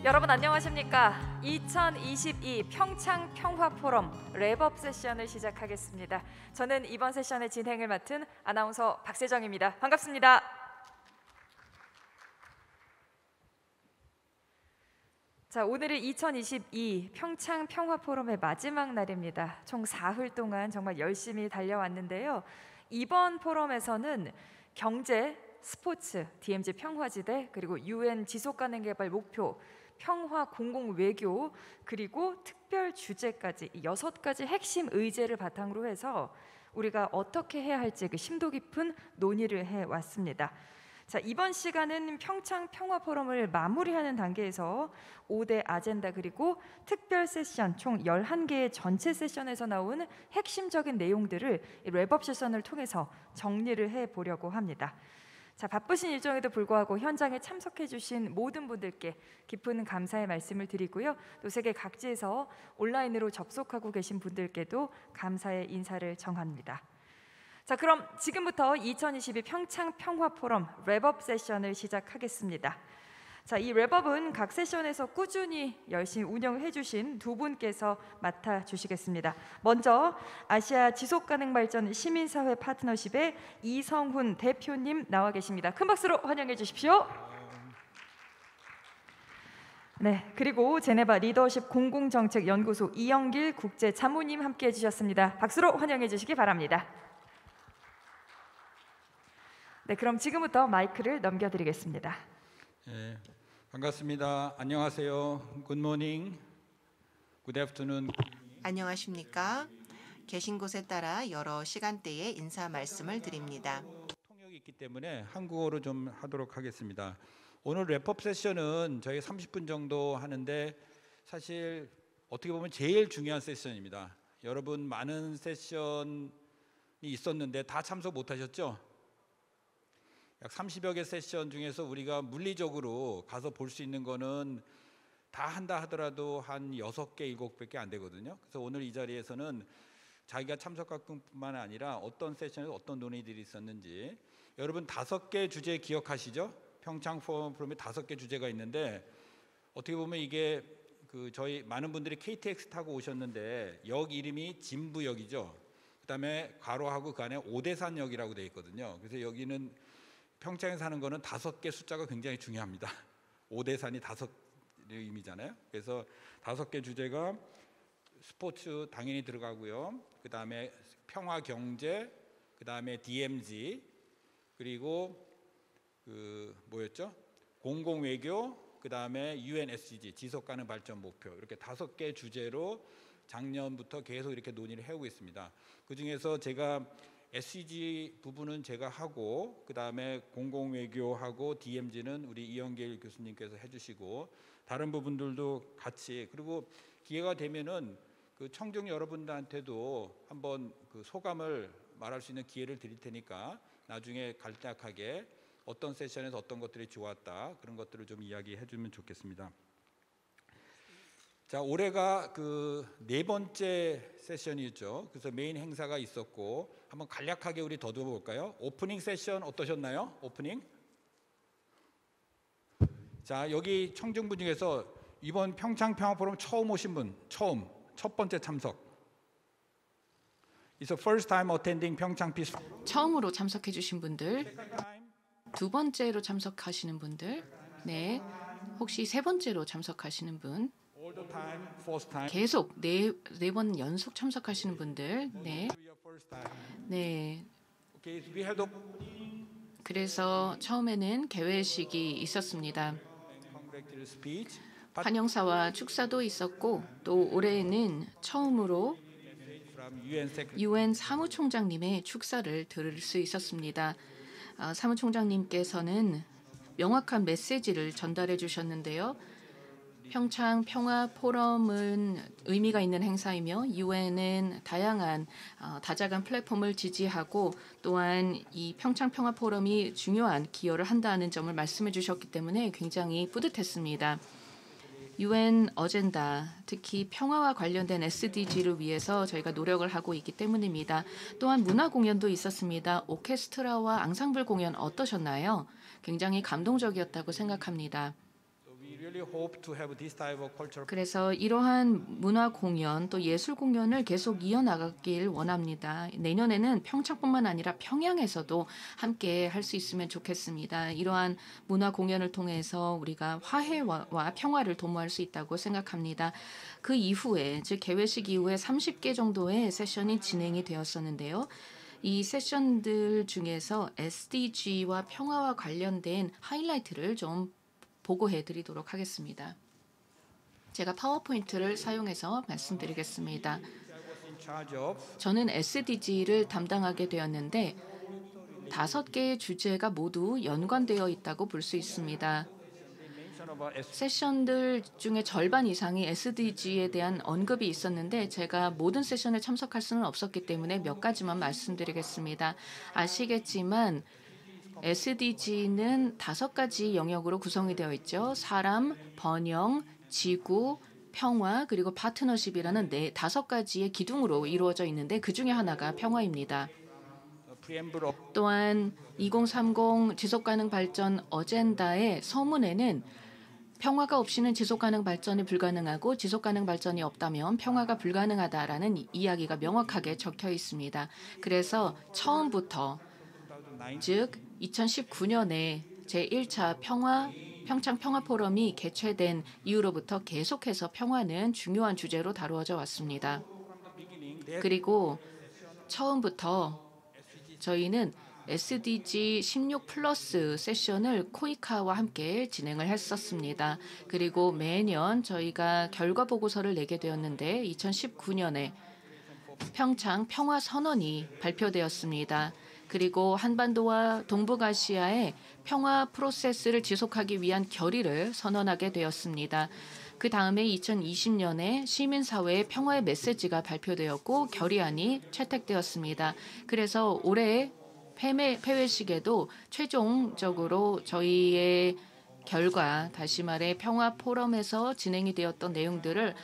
여러분 안녕하십니까? 2022 평창 평화 포럼 랩업 세션을 시작하겠습니다. 저는 이번 세션의 진행을 맡은 아나운서 박세정입니다. 반갑습니다. 자, 오늘이 2022 평창 평화 포럼의 마지막 날입니다. 총 4흘 동안 정말 열심히 달려왔는데요. 이번 포럼에서는 경제, 스포츠, DMZ 평화지대, 그리고 UN 지속가능개발 목표, 평화 공공외교, 그리고 특별 주제까지 6가지 핵심 의제를 바탕으로 해서 우리가 어떻게 해야 할지 그 심도 깊은 논의를 해왔습니다. 자, 이번 시간은 평창 평화 포럼을 마무리하는 단계에서 5대 아젠다 그리고 특별 세션 총 11개의 전체 세션에서 나온 핵심적인 내용들을 랩업 세션을 통해서 정리를 해보려고 합니다. 자, 바쁘신 일정에도 불구하고 현장에 참석해 주신 모든 분들께 깊은 감사의 말씀을 드리고요. 또 세계 각지에서 온라인으로 접속하고 계신 분들께도 감사의 인사를 전합니다. 자, 그럼 지금부터 2022 평창 평화 포럼 랩업 세션을 시작하겠습니다. 자, 이 랩업은 각 세션에서 꾸준히 열심히 운영해 주신 두 분께서 맡아 주시겠습니다. 먼저 아시아 지속가능발전 시민사회 파트너십의 이성훈 대표님 나와 계십니다. 큰 박수로 환영해 주십시오. 네, 그리고 제네바 리더십 공공정책연구소 이영길 국제자문님 함께해 주셨습니다. 박수로 환영해 주시기 바랍니다. 네, 그럼 지금부터 마이크를 넘겨드리겠습니다. 네, 반갑습니다. 안녕하세요. 굿모닝, 굿애프터눈. 안녕하십니까? 계신 곳에 따라 여러 시간대에 인사 말씀을 드립니다. 통역이 있기 때문에 한국어로 좀 하도록 하겠습니다. 오늘 랩업 세션은 저희 30분 정도 하는데 사실 어떻게 보면 제일 중요한 세션입니다. 여러분 많은 세션이 있었는데 다 참석 못하셨죠? 약 30여 개 세션 중에서 우리가 물리적으로 가서 볼 수 있는 거는 다 한다 하더라도 한 6개, 7개밖에 안 되거든요. 그래서 오늘 이 자리에서는 자기가 참석할 뿐만 아니라 어떤 세션에서 어떤 논의들이 있었는지, 여러분 5개 주제 기억하시죠? 평창 포럼에 5개 주제가 있는데 어떻게 보면 이게 저희 많은 분들이 KTX 타고 오셨는데 역 이름이 진부역이죠. 그다음에 괄호하고 그 안에 오대산역이라고 되어 있거든요. 그래서 여기는 평창에 사는 거는 5개 숫자가 굉장히 중요합니다. 오대산이 5의 의미잖아요. 그래서 5개 주제가 스포츠 당연히 들어가고요. 그 다음에 평화 경제, 그 다음에 DMZ, 그리고 뭐였죠? 공공외교, 그 다음에 UN SDG 지속가능 발전 목표, 이렇게 5개 주제로 작년부터 계속 이렇게 논의를 해오고 있습니다. 그 중에서 제가 SCG 부분은 제가 하고, 그 다음에 공공외교하고 DMZ는 우리 이영길 교수님께서 해주시고, 다른 부분들도 같이, 그리고 기회가 되면은 그 청중 여러분들한테도 한번 그 소감을 말할 수 있는 기회를 드릴 테니까 나중에 간략하게 어떤 세션에서 어떤 것들이 좋았다, 그런 것들을 좀 이야기해 주면 좋겠습니다. 자, 올해가 그 4번째 세션이었죠. 그래서 메인 행사가 있었고 한번 간략하게 우리 더듬어 볼까요? 오프닝 세션 어떠셨나요? 오프닝? 자, 여기 청중분 중에서 이번 평창 평화 포럼 처음 오신 분, 첫 번째 참석. It's the first time attending 평창 Peace Forum. 처음으로 참석해 주신 분들, 두 번째로 참석하시는 분들, 네, 혹시 세 번째로 참석하시는 분, 계속 네 번 연속 참석하시는 분들, 네, 네. 그래서 처음에는 개회식이 있었습니다. 환영사와 축사도 있었고, 또 올해에는 처음으로 UN 사무총장님의 축사를 들을 수 있었습니다. 사무총장님께서는 명확한 메시지를 전달해 주셨는데요. 평창 평화 포럼은 의미가 있는 행사이며 UN은 다양한 다자간 플랫폼을 지지하고 또한 이 평창 평화 포럼이 중요한 기여를 한다는 점을 말씀해 주셨기 때문에 굉장히 뿌듯했습니다. UN 어젠다, 특히 평화와 관련된 SDG를 위해서 저희가 노력을 하고 있기 때문입니다. 또한 문화 공연도 있었습니다. 오케스트라와 앙상블 공연 어떠셨나요? 굉장히 감동적이었다고 생각합니다. We really hope to have this type of cultural. 그래서 이러한 문화 공연 또 예술 공연을 계속 이어나가길 원합니다. 내년에는 평창뿐만 아니라 평양에서도 함께 할 수 있으면 좋겠습니다. 이러한 문화 공연을 통해서 우리가 화해와 평화를 도모할 수 있다고 생각합니다. 그 이후에 즉 개회식 이후에 30개 정도의 세션이 진행이 되었었는데요. 이 세션들 중에서 SDG와 평화와 관련된 하이라이트를 좀 보고해 드리도록 하겠습니다. 제가 파워포인트를 사용해서 말씀드리겠습니다. In charge of 저는 SDG를 담당하게 되었는데 5개의 주제가 모두 연관되어 있다고 볼 수 있습니다. mention about 세션들 중에 절반 이상이 SDG에 대한 언급이 있었는데 제가 모든 세션에 참석할 수는 없었기 때문에 몇 가지만 말씀드리겠습니다. 아시겠지만 SDG는 5가지 영역으로 구성이 되어 있죠. 사람, 번영, 지구, 평화, 그리고 파트너십이라는 5가지의 기둥으로 이루어져 있는데 그 중에 하나가 평화입니다. preamble of 또한 2030 지속가능 발전 어젠다의 서문에는 평화가 없이는 지속가능 발전이 불가능하고 지속가능 발전이 없다면 평화가 불가능하다라는 이야기가 명확하게 적혀 있습니다. 그래서 처음부터 2009. 즉 2019년에 제1차 평창 평화 포럼이 개최된 이후로부터 계속해서 평화는 중요한 주제로 다루어져 왔습니다. 그리고 처음부터 저희는 SDG 16 플러스 세션을 코이카와 함께 진행을 했었습니다. 그리고 매년 저희가 결과 보고서를 내게 되었는데 2019년에 평창 평화 선언이 발표되었습니다. 그리고 한반도와 동북아시아의 평화 프로세스를 지속하기 위한 결의를 선언하게 되었습니다. 그 다음에 2020년에 시민사회의 평화의 메시지가 발표되었고 결의안이 채택되었습니다. 그래서 올해 폐회식에도 최종적으로 저희의 결과, 다시 말해 평화 포럼에서 진행이 되었던 내용들을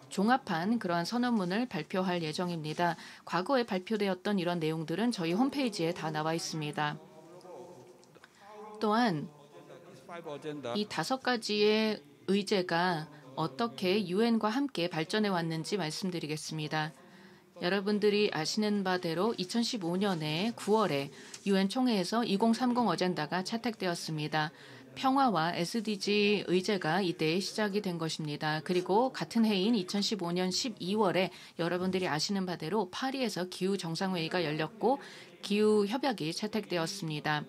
종합한 그러한 선언문을 발표할 예정입니다. 과거에 발표되었던 이런 내용들은 저희 홈페이지에 다 나와 있습니다. 또한 Five agenda. 이 5가지의 의제가 어떻게 유엔과 함께 발전해 왔는지 말씀드리겠습니다. 여러분들이 아시는 바대로 2015년에 9월에 유엔 총회에서 2030 어젠다가 채택되었습니다. 평화와 SDG 의제가 이때 시작이 된 것입니다. 그리고 같은 해인 2015년 12월에 여러분들이 아시는 바대로 파리에서 기후 정상회의가 열렸고 기후 협약이 채택되었습니다.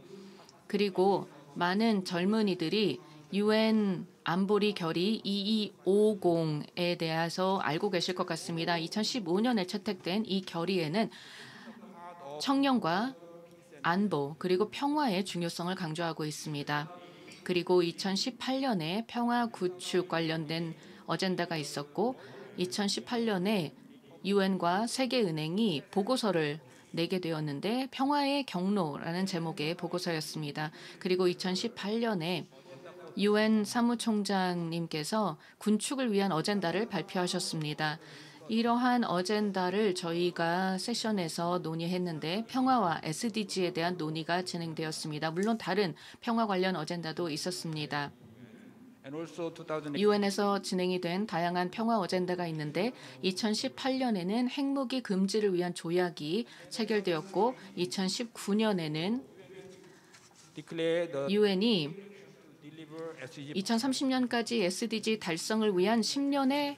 그리고 많은 젊은이들이 유엔 안보리 결의 2250에 대해서 알고 계실 것 같습니다. 2015년에 채택된 이 결의에는 청년과 안보 그리고 평화의 중요성을 강조하고 있습니다. 그리고 2018년에 평화 구축 관련된 어젠다가 있었고 2018년에 유엔과 세계은행이 보고서를 내게 되었는데 평화의 경로라는 제목의 보고서였습니다. 그리고 2018년에 유엔 사무총장님께서 군축을 위한 어젠다를 발표하셨습니다. 이러한 어젠다를 저희가 세션에서 논의했는데 평화와 SDG에 대한 논의가 진행되었습니다. 물론 다른 평화 관련 어젠다도 있었습니다. And also 2008. 유엔에서 진행이 된 다양한 평화 어젠다가 있는데 2018년에는 핵무기 금지를 위한 조약이 체결되었고 2019년에는 declare the 유엔이 deliver SDG 2030년까지 SDG 달성을 위한 10년의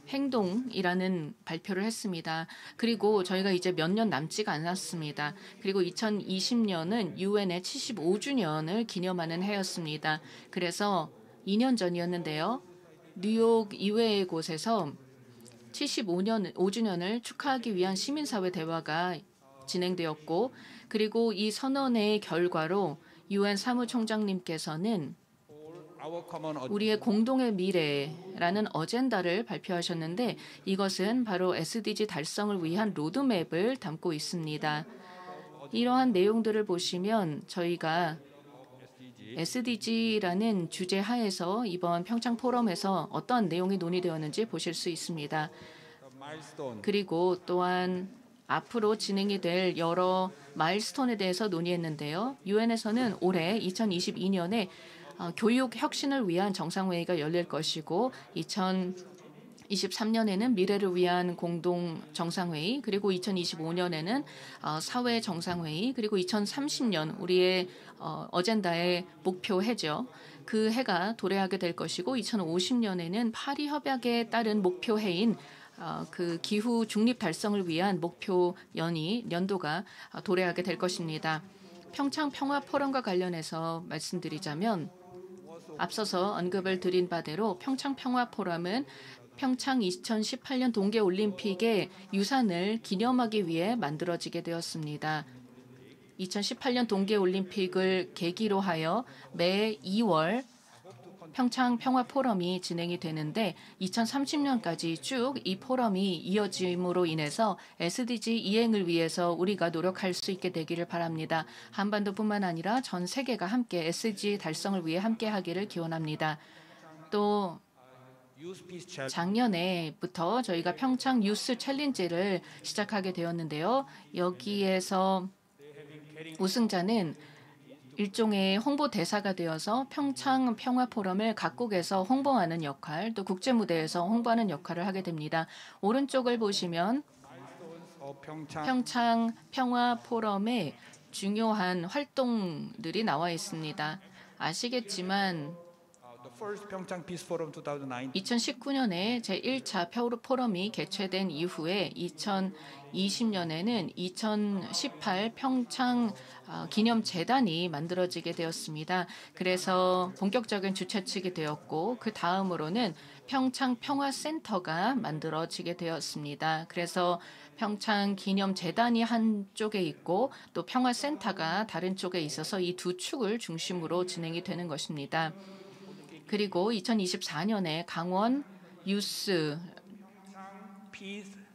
행동이라는 발표를 했습니다. 그리고 저희가 이제 몇 년 남지가 않았습니다. 그리고 2020년은 유엔의 75주년을 기념하는 해였습니다. 그래서 2년 전이었는데요. 뉴욕 이외의 곳에서 75주년을 축하하기 위한 시민사회 대화가 진행되었고 그리고 이 선언의 결과로 유엔 사무총장님께서는 our common 우리의 공동의 미래라는 어젠다를 발표하셨는데 이것은 바로 SDG 달성을 위한 로드맵을 담고 있습니다. 이러한 내용들을 보시면 저희가 SDG라는 주제 하에서 이번 평창 포럼에서 어떠한 내용이 논의되었는지 보실 수 있습니다. milestone. 그리고 또한 앞으로 진행이 될 여러 마일스톤에 대해서 논의했는데요. 유엔에서는 올해 2022년에 교육 혁신을 위한 정상회의가 열릴 것이고 2023년에는 미래를 위한 공동 정상회의, 그리고 2025년에는 사회 정상회의, 그리고 2030년 우리의 어젠다의 목표 해죠. 그 해가 도래하게 될 것이고 2050년에는 파리 협약에 따른 목표 해인 그 기후 중립 달성을 위한 목표 연도가 도래하게 될 것입니다. 평창 평화 포럼과 관련해서 말씀드리자면 앞서서 언급을 드린 바대로 평창 평화 포럼은 평창 2018년 동계 올림픽의 유산을 기념하기 위해 만들어지게 되었습니다. 2018년 동계 올림픽을 계기로 하여 매 2월 평창 평화 포럼이 진행이 되는데 2030년까지 쭉 이 포럼이 이어짐으로 인해서 SDG 이행을 위해서 우리가 노력할 수 있게 되기를 바랍니다. 한반도뿐만 아니라 전 세계가 함께 SDG 달성을 위해 함께하기를 기원합니다. 또 작년에부터 저희가 평창 유스 챌린지를 시작하게 되었는데요. 여기에서 우승자는 일종의 홍보 대사가 되어서 평창 평화 포럼을 각국에서 홍보하는 역할, 또 국제 무대에서 홍보하는 역할을 하게 됩니다. 오른쪽을 보시면 평창 평화 포럼의 중요한 활동들이 나와 있습니다. 아시겠지만 2019년에 제1차 포럼이 개최된 이후에 2020년에는 2018 평창 기념재단이 만들어지게 되었습니다. 그래서 본격적인 주최 측이 되었고 그 다음으로는 평창 평화센터가 만들어지게 되었습니다. 그래서 평창 기념재단이 한쪽에 있고 또 평화센터가 다른 쪽에 있어서 이 두 축을 중심으로 진행이 되는 것입니다. 그리고 2024년에 강원 유스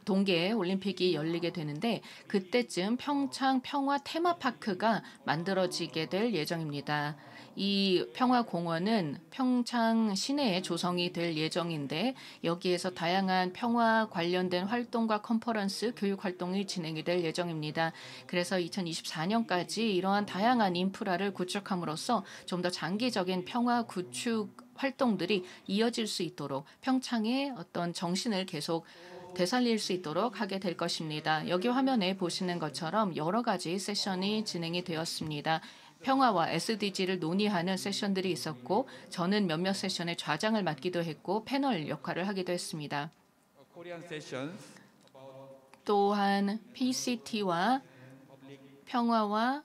동계 올림픽이 열리게 되는데 그때쯤 평창 평화 테마파크가 만들어지게 될 예정입니다. 이 평화공원은 평창 시내에 조성이 될 예정인데 여기에서 다양한 평화 관련된 활동과 컨퍼런스, 교육 활동이 진행이 될 예정입니다. 그래서 2024년까지 이러한 다양한 인프라를 구축함으로써 좀 더 장기적인 평화 구축 활동들이 이어질 수 있도록 평창의 어떤 정신을 계속 되살릴 수 있도록 하게 될 것입니다. 여기 화면에 보시는 것처럼 여러 가지 세션이 진행이 되었습니다. 평화와 SDG를 논의하는 세션들이 있었고 저는 몇몇 세션의 좌장을 맡기도 했고 패널 역할을 하기도 했습니다. 또한 PCT와 평화와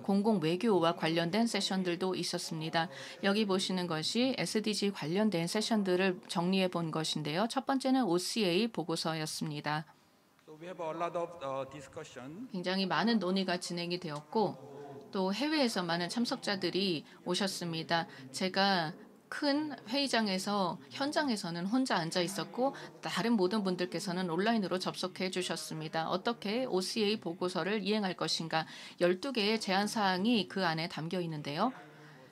공공 외교와 관련된 세션들도 있었습니다. 여기 보시는 것이 SDG 관련된 세션들을 정리해 본 것인데요. 첫 번째는 OCA 보고서였습니다. 굉장히 많은 논의가 진행이 되었고 또 해외에서 많은 참석자들이 오셨습니다. 제가 큰 회의장에서 현장에서는 혼자 앉아 있었고 다른 모든 분들께서는 온라인으로 접속해 주셨습니다. 어떻게 OCA 보고서를 이행할 것인가 12개의 제안 사항이 그 안에 담겨 있는데요.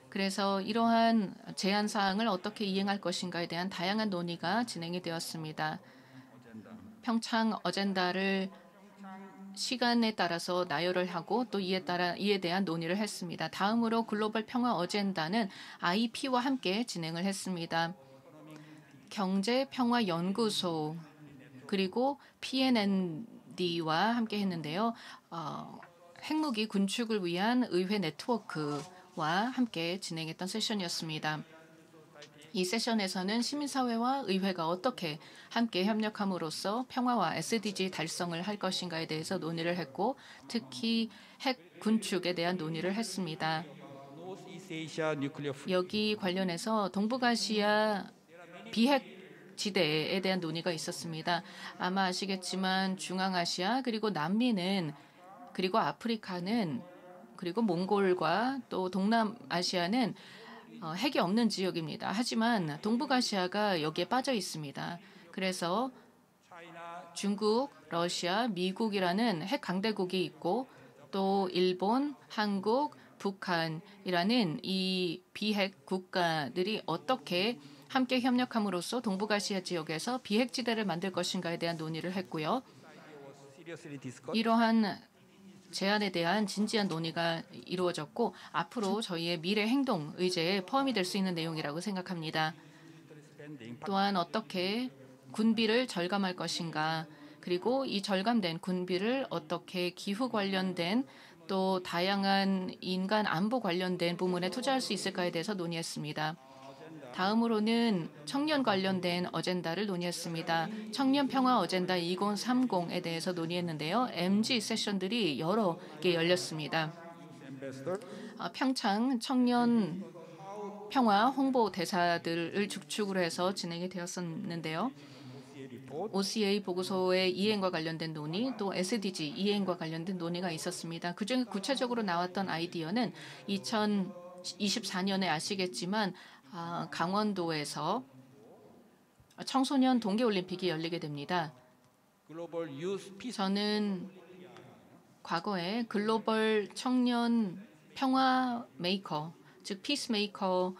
그래서 이러한 제안 사항을 어떻게 이행할 것인가에 대한 다양한 논의가 진행이 되었습니다. 평창 어젠다를 시간에 따라서 나열을 하고 또 이에 대한 논의를 했습니다. 다음으로 글로벌 평화 어젠다는 IP와 함께 진행을 했습니다. 경제평화연구소 그리고 PNND와 함께 했는데요. 핵무기 군축을 위한 의회 네트워크와 함께 진행했던 세션이었습니다. 이 세션에서는 시민사회와 의회가 어떻게 함께 협력함으로써 평화와 SDG 달성을 할 것인가에 대해서 논의를 했고 특히 핵 군축에 대한 논의를 했습니다. 여기 관련해서 동북아시아 비핵 지대에 대한 논의가 있었습니다. 아마 아시겠지만 중앙아시아 그리고 남미는 그리고 아프리카는 그리고 몽골과 또 동남아시아는 핵이 없는 지역입니다. 하지만 동북아시아가 여기에 빠져 있습니다. 그래서 중국, 러시아, 미국이라는 핵 강대국이 있고 또 일본, 한국, 북한이라는 이 비핵 국가들이 어떻게 함께 협력함으로써 동북아시아 지역에서 비핵지대를 만들 것인가에 대한 논의를 했고요. 이러한 제안에 대한 진지한 논의가 이루어졌고 앞으로 저희의 미래 행동 의제에 포함이 될 수 있는 내용이라고 생각합니다. 또한 어떻게 군비를 절감할 것인가, 그리고 이 절감된 군비를 어떻게 기후 관련된 또 다양한 인간 안보 관련된 부문에 투자할 수 있을까에 대해서 논의했습니다. 다음으로는 청년 관련된 어젠다를 논의했습니다. 청년 평화 어젠다 2030에 대해서 논의했는데요. MG 세션들이 여러 개 열렸습니다. 평창 청년 평화 홍보 대사들을 주축으로 해서 진행이 되었었는데요. OCA 보고서의 이행과 관련된 논의, 또 SDG 이행과 관련된 논의가 있었습니다. 그중에 구체적으로 나왔던 아이디어는 2024년에 아시겠지만 강원도에서 청소년 동계올림픽이 열리게 됩니다. 저는 과거에 글로벌 청년 평화 메이커, 즉 피스메이커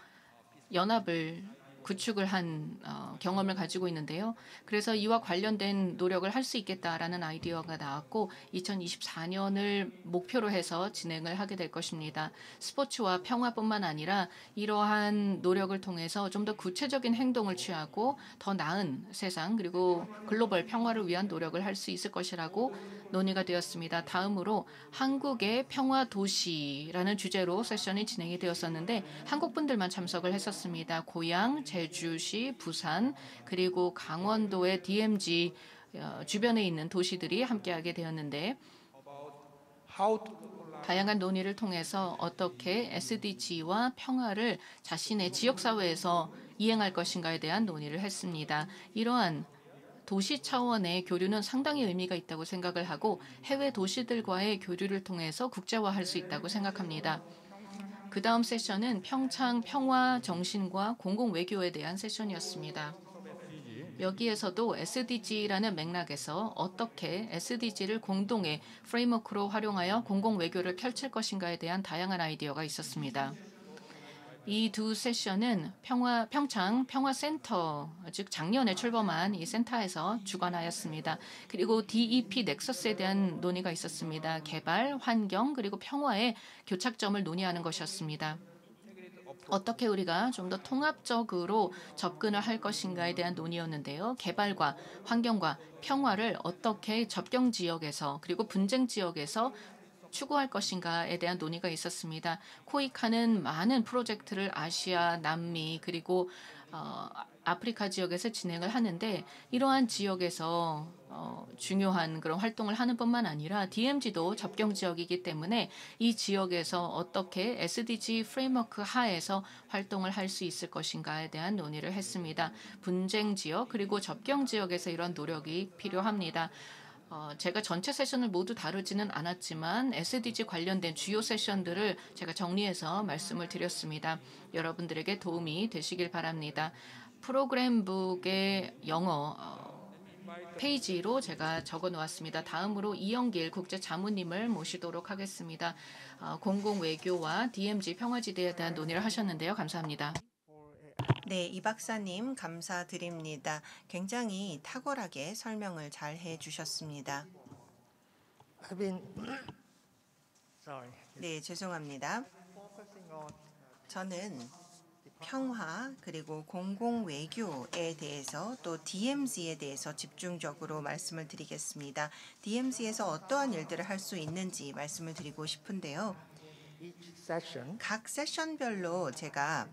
연합을 구축을 한 경험을 가지고 있는데요. 그래서 이와 관련된 노력을 할 수 있겠다라는 아이디어가 나왔고 2024년을 목표로 해서 진행을 하게 될 것입니다. 스포츠와 평화뿐만 아니라 이러한 노력을 통해서 좀 더 구체적인 행동을 취하고 더 나은 세상 그리고 글로벌 평화를 위한 노력을 할 수 있을 것이라고 논의가 되었습니다. 다음으로 한국의 평화 도시라는 주제로 세션이 진행이 되었었는데 한국 분들만 참석을 했었습니다. 고양, 제주시, 부산 그리고 강원도의 DMZ 주변에 있는 도시들이 함께하게 되었는데 다양한 논의를 통해서 어떻게 SDG와 평화를 자신의 지역사회에서 이행할 것인가에 대한 논의를 했습니다. 이러한 도시 차원의 교류는 상당히 의미가 있다고 생각을 하고 해외 도시들과의 교류를 통해서 국제화할 수 있다고 생각합니다. 그 다음 세션은 평창 평화 정신과 공공 외교에 대한 세션이었습니다. 여기에서도 SDG라는 맥락에서 어떻게 SDG를 공동의 프레임워크로 활용하여 공공 외교를 펼칠 것인가에 대한 다양한 아이디어가 있었습니다. 이 두 세션은 평창 평화센터, 즉 작년에 출범한 이 센터에서 주관하였습니다. 그리고 DEP 넥서스에 대한 논의가 있었습니다. 개발, 환경, 그리고 평화의 교착점을 논의하는 것이었습니다. 어떻게 우리가 좀 더 통합적으로 접근을 할 것인가에 대한 논의였는데요. 개발과 환경과 평화를 어떻게 접경 지역에서 그리고 분쟁 지역에서 추구할 것인가에 대한 논의가 있었습니다. 코이카는 많은 프로젝트를 아시아, 남미 그리고 아프리카 지역에서 진행을 하는데 이러한 지역에서 중요한 그런 활동을 하는 뿐만 아니라 DMZ도 접경 지역이기 때문에 이 지역에서 어떻게 SDG 프레임워크 하에서 활동을 할 수 있을 것인가에 대한 논의를 했습니다. 분쟁 지역 그리고 접경 지역에서 이런 노력이 필요합니다. 제가 전체 세션을 모두 다루지는 않았지만 SDG 관련된 주요 세션들을 제가 정리해서 말씀을 드렸습니다. 여러분들에게 도움이 되시길 바랍니다. 프로그램북의 영어 페이지로 제가 적어 놓았습니다. 다음으로 이영길 국제자문님을 모시도록 하겠습니다. 공공외교와 DMZ 평화지대에 대한 논의를 하셨는데요. 감사합니다. 네, 이 박사님 감사드립니다. 굉장히 탁월하게 설명을 잘 해주셨습니다. 네, 죄송합니다. 저는 평화 그리고 공공외교에 대해서 또 DMZ에 대해서 집중적으로 말씀을 드리겠습니다. DMZ에서 어떠한 일들을 할 수 있는지 말씀을 드리고 싶은데요. 각 세션별로 제가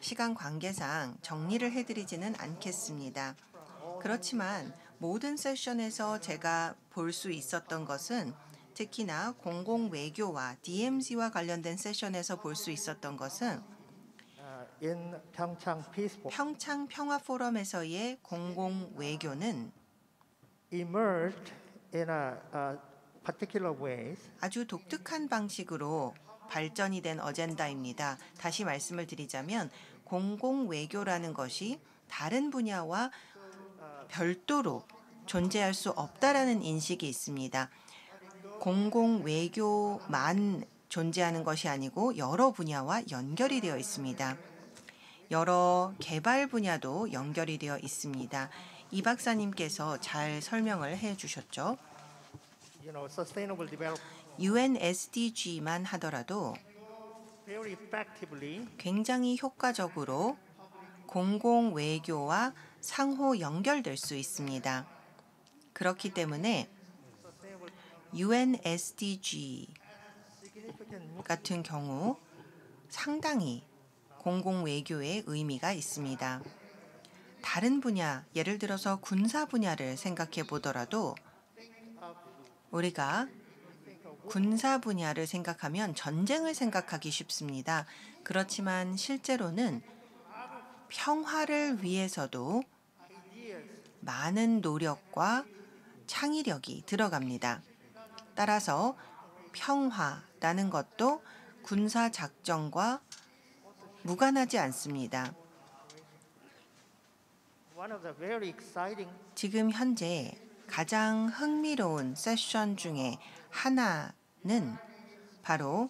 시간 관계상 정리를 해드리지는 않겠습니다. 그렇지만 모든 세션에서 제가 볼 수 있었던 것은 특히나 공공외교와 DMZ와 관련된 세션에서 볼 수 있었던 것은 평창 평화 포럼에서의 공공외교는 아주 독특한 방식으로 발전이 된 어젠다입니다. 다시 말씀을 드리자면 공공외교라는 것이 다른 분야와 별도로 존재할 수 없다라는 인식이 있습니다. 공공외교만 존재하는 것이 아니고 여러 분야와 연결이 되어 있습니다. 여러 개발 분야도 연결이 되어 있습니다. 이 박사님께서 잘 설명을 해 주셨죠. UN SDG만 하더라도 very effectively 굉장히 효과적으로 공공 외교와 상호 연결될 수 있습니다. 그렇기 때문에 UN SDG 같은 경우 상당히 공공 외교의 의미가 있습니다. 다른 분야, 예를 들어서 군사 분야를 생각해 보더라도 우리가 군사 분야를 생각하면 전쟁을 생각하기 쉽습니다. 그렇지만 실제로는 평화를 위해서도 많은 노력과 창의력이 들어갑니다. 따라서 평화라는 것도 군사 작전과 무관하지 않습니다. one of the very exciting 지금 현재 가장 흥미로운 세션 중에 하나는 바로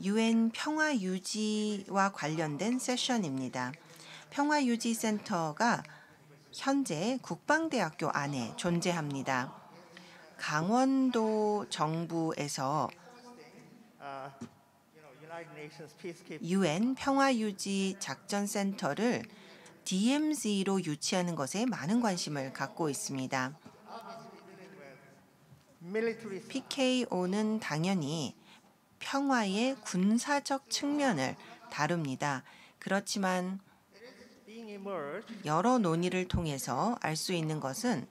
UN 평화유지와 관련된 세션입니다. 평화유지센터가 현재 국방대학교 안에 존재합니다. 강원도 정부에서 United Nations Peacekeeping UN 평화유지 작전센터를 DMZ로 유치하는 것에 많은 관심을 갖고 있습니다. military PKO는 당연히 평화의 군사적 측면을 다룹니다. 그렇지만 being emerged 여러 논의를 통해서 알 수 있는 것은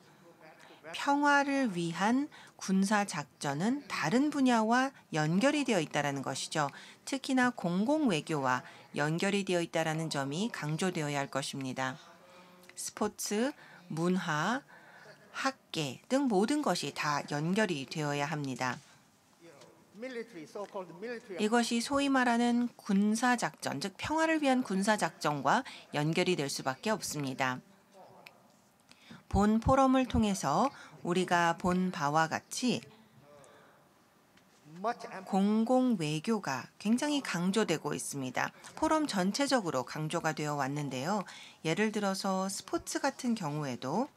평화를 위한 군사 작전은 다른 분야와 연결이 되어 있다는 것이죠. 특히나 공공 외교와 연결이 되어 있다는 점이 강조되어야 할 것입니다. 스포츠, 문화, 학계 등 모든 것이 다 연결이 되어야 합니다. military so-called military 이것이 소위 말하는 군사 작전, 즉 평화를 위한 군사 작전과 연결이 될 수밖에 없습니다. 본 포럼을 통해서 우리가 본 바와 같이 much am- 공공 외교가 굉장히 강조되고 있습니다. 포럼 전체적으로 강조가 되어 왔는데요. 예를 들어서 스포츠 같은 경우에도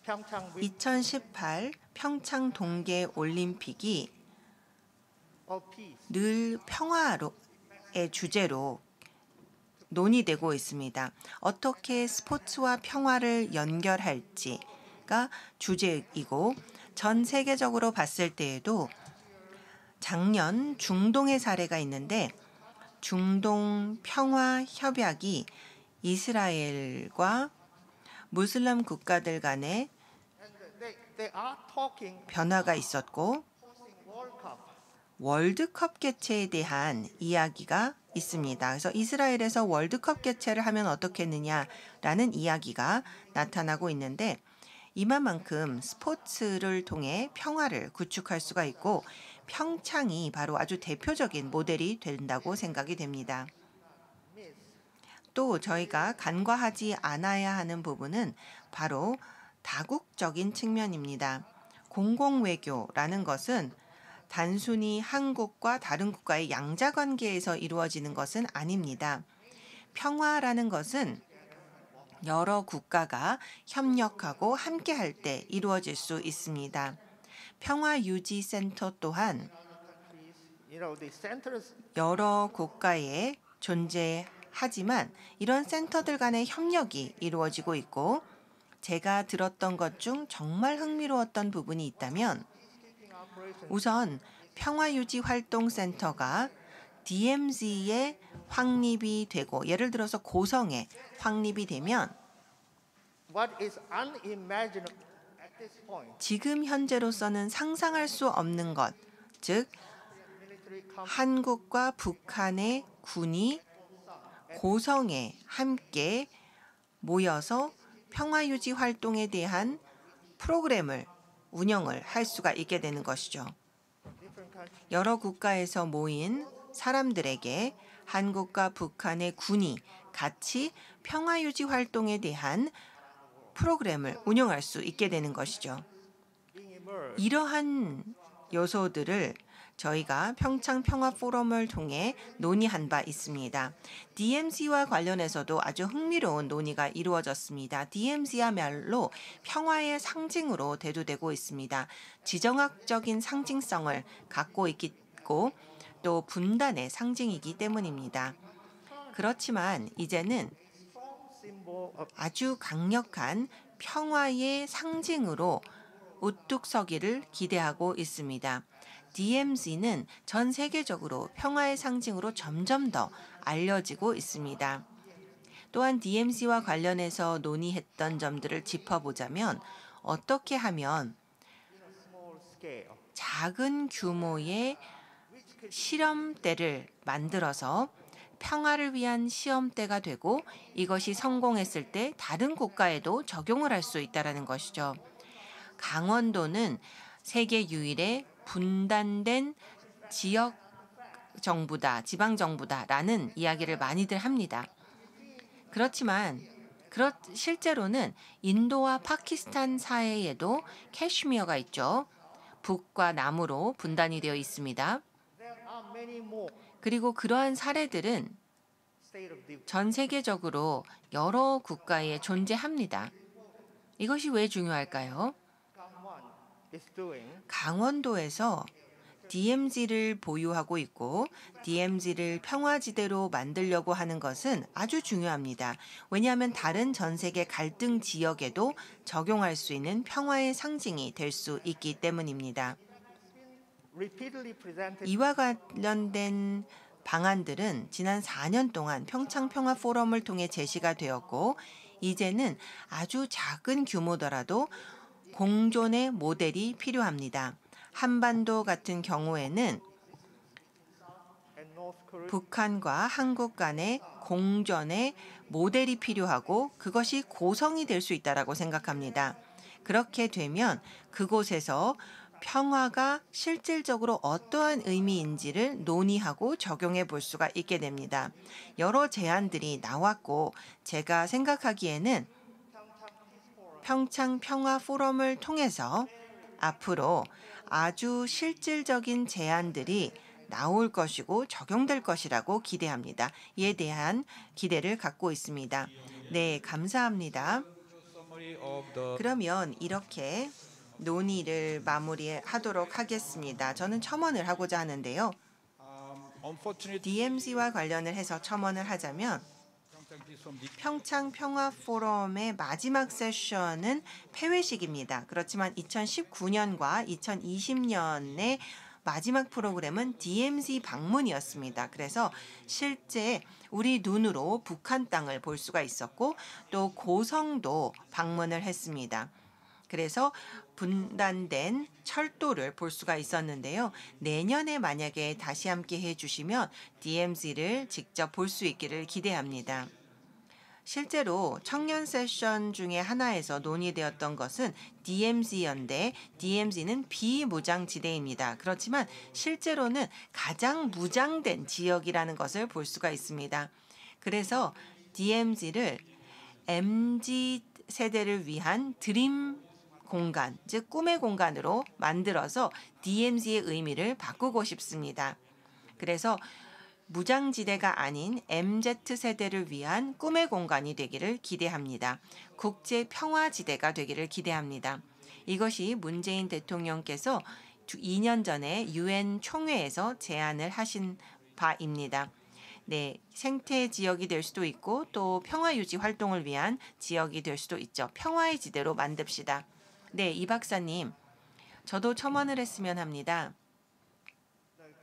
평창 2018 평창 동계 올림픽이 of peace 늘 평화의 주제로 논의되고 있습니다. 어떻게 스포츠와 평화를 연결할지가 주제이고 전 세계적으로 봤을 때에도 작년 중동의 사례가 있는데 중동 평화 협약이 이스라엘과 무슬림 국가들 간에 they are talking 변화가 있었고 World Cup 월드컵 개최에 대한 이야기가 있습니다. 그래서 이스라엘에서 월드컵 개최를 하면 어떻겠느냐라는 이야기가 나타나고 있는데 이만큼 스포츠를 통해 평화를 구축할 수가 있고 평창이 바로 아주 대표적인 모델이 된다고 생각이 됩니다. 또 저희가 간과하지 않아야 하는 부분은 바로 다국적인 측면입니다. 공공외교라는 것은 단순히 한국과 다른 국가의 양자관계에서 이루어지는 것은 아닙니다. 평화라는 것은 여러 국가가 협력하고 함께할 때 이루어질 수 있습니다. 평화유지센터 또한 the centers 여러 국가에 존재하지만 이런 센터들 간의 협력이 이루어지고 있고 제가 들었던 것 중 정말 흥미로웠던 부분이 있다면 우선 평화유지활동센터가 DMZ에 확립이 되고 예를 들어서 고성에 확립이 되면 what is unimaginable at this point 지금 현재로서는 상상할 수 없는 것, 즉 military com- 한국과 북한의 군이 고성에 함께 모여서 평화유지 활동에 대한 프로그램을 운영을 할 수가 있게 되는 것이죠. different countries 여러 국가에서 모인 사람들에게 한국과 북한의 군이 같이 평화유지 활동에 대한 프로그램을 운영할 수 있게 되는 것이죠. being emerged 이러한 요소들을 저희가 평창 평화 포럼을 통해 논의한 바 있습니다. DMZ와 관련해서도 아주 흥미로운 논의가 이루어졌습니다. DMZ야말로 평화의 상징으로 대두되고 있습니다. 지정학적인 상징성을 갖고 있고 또 분단의 상징이기 때문입니다. 그렇지만 이제는 symbol of 아주 강력한 평화의 상징으로 우뚝 서기를 기대하고 있습니다. DMZ는 전 세계적으로 평화의 상징으로 점점 더 알려지고 있습니다. 또한 DMZ와 관련해서 논의했던 점들을 짚어보자면 어떻게 하면 small scale. 작은 규모의 실험대를 만들어서 평화를 위한 시험대가 되고 이것이 성공했을 때 다른 국가에도 적용을 할 수 있다는 것이죠. 강원도는 세계 유일의 분단된 지역 정부다, 지방 정부다라는 이야기를 많이들 합니다. 그렇지만 실제로는 인도와 파키스탄 사이에도 캐슈미어가 있죠. 북과 남으로 분단이 되어 있습니다. There are many more 그리고 그러한 사례들은 state of the 전 세계적으로 여러 국가에 존재합니다. 이것이 왜 중요할까요? Gangwon is doing 강원도에서 DMZ를 보유하고 있고 DMZ를 평화지대로 만들려고 하는 것은 아주 중요합니다. 왜냐하면 다른 전 세계 갈등 지역에도 적용할 수 있는 평화의 상징이 될 수 있기 때문입니다. repeatedly presented 이와 관련된 방안들은 지난 4년 동안 평창 평화 포럼을 통해 제시가 되었고 이제는 아주 작은 규모더라도 공존의 모델이 필요합니다. 한반도 같은 경우에는 and North Korea 북한과 한국 간의 공전의 모델이 필요하고 그것이 고성이 될 수 있다고 생각합니다. 그렇게 되면 그곳에서 평화가 실질적으로 어떠한 의미인지를 논의하고 적용해 볼 수가 있게 됩니다. 여러 제안들이 나왔고 제가 생각하기에는 평창 평화 포럼을 통해서 앞으로 아주 실질적인 제안들이 나올 것이고 적용될 것이라고 기대합니다. 이에 대한 기대를 갖고 있습니다. 네, 감사합니다. Summary of the 그러면 이렇게 논의를 마무리하도록 하겠습니다. 저는 첨언을 하고자 하는데요. unfortunately DMZ와 관련을 해서 첨언을 하자면 평창 평화 포럼의 마지막 세션은 폐회식입니다. 그렇지만 2019년과 2020년의 마지막 프로그램은 DMZ 방문이었습니다. 그래서 실제 우리 눈으로 북한 땅을 볼 수가 있었고 또 고성도 방문을 했습니다. 그래서 분단된 철도를 볼 수가 있었는데요. 내년에 만약에 다시 함께 해주시면 DMZ를 직접 볼 수 있기를 기대합니다. 실제로 청년 세션 중에 하나에서 논의되었던 것은 DMZ였는데 DMZ는 비무장지대입니다. 그렇지만 실제로는 가장 무장된 지역이라는 것을 볼 수가 있습니다. 그래서 DMZ를 MZ 세대를 위한 드림 공간, 즉 꿈의 공간으로 만들어서 DMZ의 의미를 바꾸고 싶습니다. 그래서 무장지대가 아닌 MZ세대를 위한 꿈의 공간이 되기를 기대합니다. 국제평화지대가 되기를 기대합니다. 이것이 문재인 대통령께서 2년 전에 UN 총회에서 제안을 하신 바입니다. 네, 생태 지역이 될 수도 있고 또 평화 유지 활동을 위한 지역이 될 수도 있죠. 평화의 지대로 만듭시다. 네, 이 박사님, 저도 첨언을 했으면 합니다.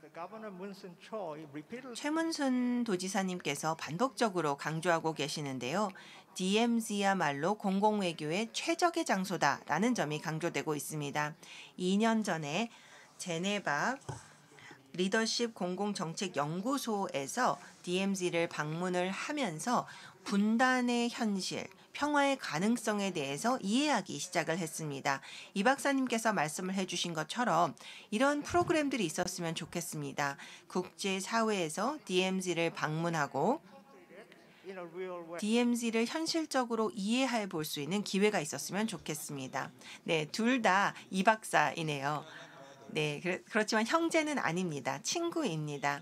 the Governor Munsun Choi repeatedly 최문순 도지사님께서 반복적으로 강조하고 계시는데요. DMZ야말로 공공외교의 최적의 장소다라는 점이 강조되고 있습니다. 2년 전에 제네바 리더십 공공정책연구소에서 DMZ를 방문을 하면서 분단의 현실, 평화의 가능성에 대해서 이해하기 시작을 했습니다. 이 박사님께서 말씀을 해주신 것처럼 이런 프로그램들이 있었으면 좋겠습니다. 국제사회에서 DMZ를 방문하고 in a real way. DMZ를 현실적으로 이해해 볼 수 있는 기회가 있었으면 좋겠습니다. 네, 둘 다 이 박사이네요. 네, 그렇지만 형제는 아닙니다. 친구입니다.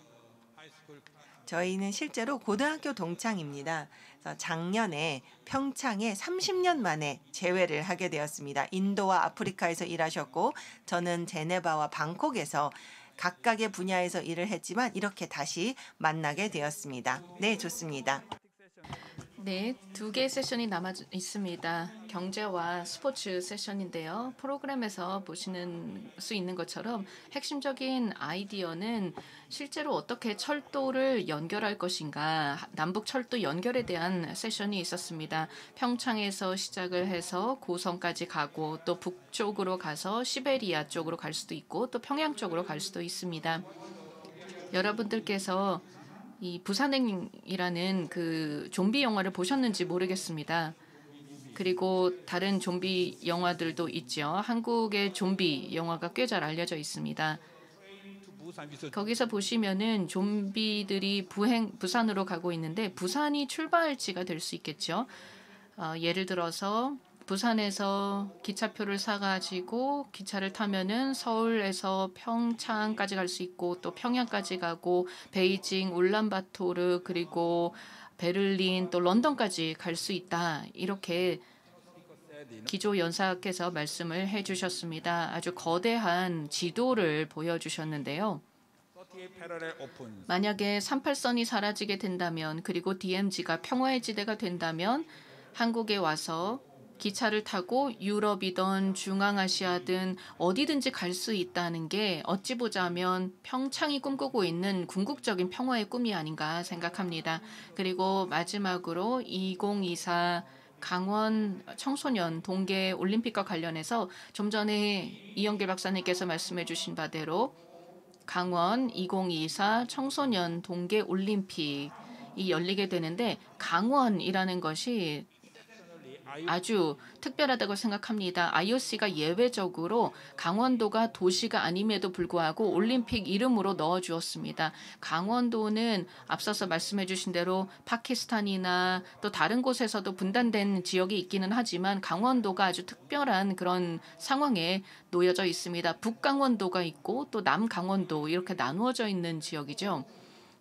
저희는 실제로 고등학교 동창입니다. 그래서 작년에 평창에 30년 만에 재회를 하게 되었습니다. 인도와 아프리카에서 일하셨고 저는 제네바와 방콕에서 각각의 분야에서 일을 했지만 이렇게 다시 만나게 되었습니다. 네, 좋습니다. 네, 2개의 세션이 남아 있습니다. 경제와 스포츠 세션인데요. 프로그램에서 보시는 수 있는 것처럼 핵심적인 아이디어는 실제로 어떻게 철도를 연결할 것인가, 남북 철도 연결에 대한 세션이 있었습니다. 평창에서 시작을 해서 고성까지 가고 또 북쪽으로 가서 시베리아 쪽으로 갈 수도 있고 또 평양 쪽으로 갈 수도 있습니다. 여러분들께서 이 부산행이라는 그 좀비 영화를 보셨는지 모르겠습니다. 그리고 다른 좀비 영화들도 있죠. 한국의 좀비 영화가 꽤 잘 알려져 있습니다. 거기서 보시면은 좀비들이 부산으로 가고 있는데 부산이 출발지가 될 수 있겠죠. 예를 들어서 부산에서 기차표를 사가지고 기차를 타면은 서울에서 평창까지 갈 수 있고 또 평양까지 가고 베이징, 울란바토르 그리고 베를린 또 런던까지 갈 수 있다. 이렇게 기조 연사께서 말씀을 해주셨습니다. 아주 거대한 지도를 보여주셨는데요. 만약에 38선이 사라지게 된다면 그리고 DMZ가 평화의 지대가 된다면 한국에 와서 기차를 타고 유럽이든 중앙아시아든 어디든지 갈 수 있다는 게 어찌 보자면 평창이 꿈꾸고 있는 궁극적인 평화의 꿈이 아닌가 생각합니다. 그리고 마지막으로 2024 강원 청소년 동계 올림픽과 관련해서 좀 전에 이영길 박사님께서 말씀해 주신 바대로 강원 2024 청소년 동계 올림픽이 열리게 되는데 강원이라는 것이 아주 특별하다고 생각합니다. IOC가 예외적으로 강원도가 도시가 아님에도 불구하고 올림픽 이름으로 넣어주었습니다. 강원도는 앞서서 말씀해 주신 대로 파키스탄이나 또 다른 곳에서도 분단된 지역이 있기는 하지만 강원도가 아주 특별한 그런 상황에 놓여져 있습니다. 북강원도가 있고 또 남강원도 이렇게 나누어져 있는 지역이죠.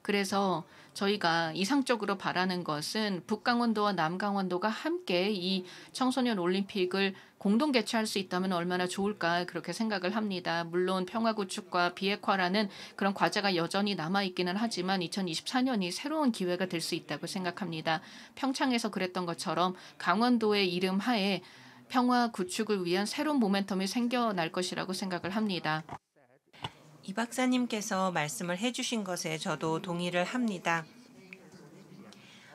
그래서 저희가 이상적으로 바라는 것은 북강원도와 남강원도가 함께 이 청소년 올림픽을 공동 개최할 수 있다면 얼마나 좋을까 그렇게 생각을 합니다. 물론 평화구축과 비핵화라는 그런 과제가 여전히 남아있기는 하지만 2024년이 새로운 기회가 될 수 있다고 생각합니다. 평창에서 그랬던 것처럼 강원도의 이름 하에 평화 구축을 위한 새로운 모멘텀이 생겨날 것이라고 생각을 합니다. 이 박사님께서 말씀을 해주신 것에 저도 동의를 합니다.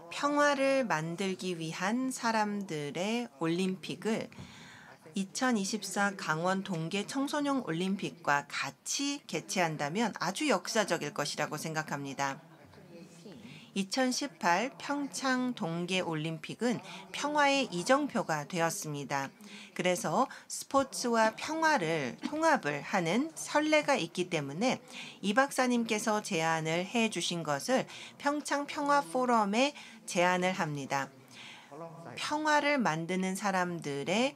평화를 만들기 위한 사람들의 올림픽을 2024 강원 동계 청소년 올림픽과 같이 개최한다면 아주 역사적일 것이라고 생각합니다. 2018 평창 동계 올림픽은 평화의 이정표가 되었습니다. 그래서 스포츠와 평화를 통합을 하는 선례가 있기 때문에 이 박사님께서 제안을 해 주신 것을 평창 평화 포럼에 제안을 합니다. 평화를 만드는 사람들의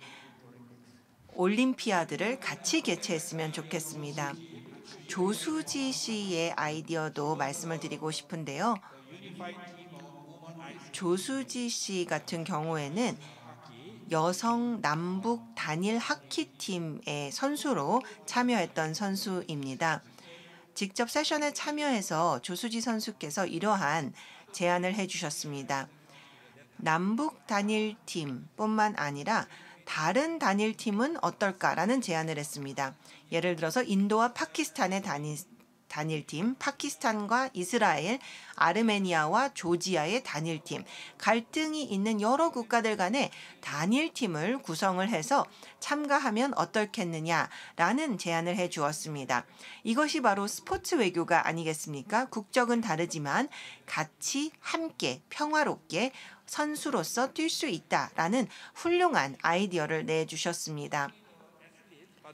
올림피아드를 같이 개최했으면 좋겠습니다. 조수지 씨의 아이디어도 말씀을 드리고 싶은데요. 조수지 씨 같은 경우에는 여성 남북 단일 하키팀의 선수로 참여했던 선수입니다. 직접 세션에 참여해서 조수지 선수께서 이러한 제안을 해주셨습니다. 남북 단일팀뿐만 아니라 다른 단일팀은 어떨까라는 제안을 했습니다. 예를 들어서 인도와 파키스탄의 단일팀, 파키스탄과 이스라엘, 아르메니아와 조지아의 단일팀, 갈등이 있는 여러 국가들 간의 단일팀을 구성을 해서 참가하면 어떻겠느냐라는 제안을 해 주었습니다. 이것이 바로 스포츠 외교가 아니겠습니까? 국적은 다르지만 같이 함께 평화롭게 선수로서 뛸 수 있다라는 훌륭한 아이디어를 내주셨습니다.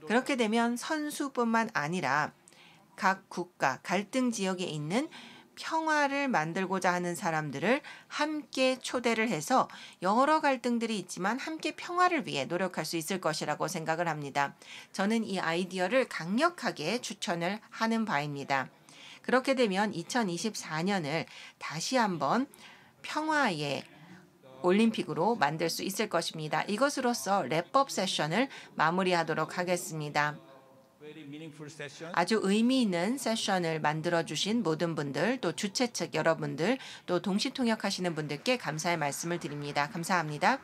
그렇게 되면 선수뿐만 아니라 각 국가 갈등 지역에 있는 평화를 만들고자 하는 사람들을 함께 초대를 해서 여러 갈등들이 있지만 함께 평화를 위해 노력할 수 있을 것이라고 생각을 합니다. 저는 이 아이디어를 강력하게 추천을 하는 바입니다. 그렇게 되면 2024년을 다시 한번 평화의 올림픽으로 만들 수 있을 것입니다. 이것으로서 랩업 세션을 마무리하도록 하겠습니다. Very meaningful session. 아주 의미 있는 세션을 만들어주신 모든 분들, 또 주최 측 여러분들, 또 동시 통역하시는 분들께 감사의 말씀을 드립니다. 감사합니다.